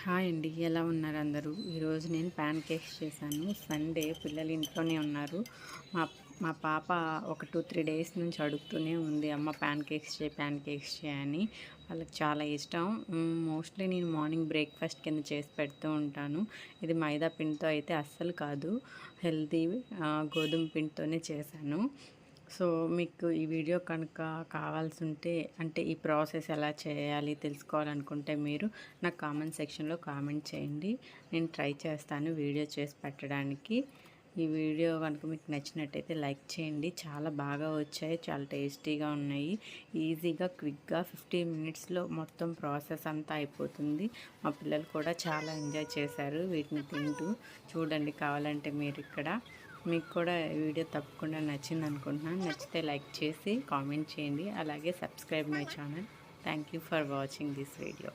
Hi అండి, ఎలా ఉన్నారు అందరూ? ఈరోజు నేను ప్యాన్ కేక్స్ చేశాను. సండే పిల్లలు ఇంట్లోనే ఉన్నారు. మా మా పాప ఒక 2-3 డేస్ నుంచి అడుగుతూనే ఉంది, అమ్మ ప్యాన్ కేక్స్ అని. వాళ్ళకి చాలా ఇష్టం. మోస్ట్లీ నేను మార్నింగ్ బ్రేక్ఫాస్ట్ కింద చేసి పెడుతూ ఉంటాను. ఇది మైదా పిండితో అయితే అస్సలు కాదు, హెల్తీ గోధుమ పిండితోనే చేశాను. సో మీకు ఈ వీడియో కనుక కావాల్సుంటే, అంటే ఈ ప్రాసెస్ ఎలా చేయాలి తెలుసుకోవాలనుకుంటే, మీరు నాకు కామెంట్ సెక్షన్లో కామెంట్ చేయండి. నేను ట్రై చేస్తాను వీడియో చేసి పెట్టడానికి. ఈ వీడియో కనుక మీకు నచ్చినట్టయితే లైక్ చేయండి. చాలా బాగా వచ్చాయి, చాలా టేస్టీగా ఉన్నాయి. ఈజీగా క్విక్గా 15 మినిట్స్లో మొత్తం ప్రాసెస్ అంతా అయిపోతుంది. మా పిల్లలు కూడా చాలా ఎంజాయ్ చేశారు వీటిని తింటూ. చూడండి కావాలంటే మీరు ఇక్కడ. మీకు కూడా ఈ వీడియో తప్పకుండా నచ్చింది అనుకుంటున్నాను. నచ్చితే లైక్ చేసి కామెంట్ చేయండి. అలాగే subscribe my channel. Thank you for watching this video.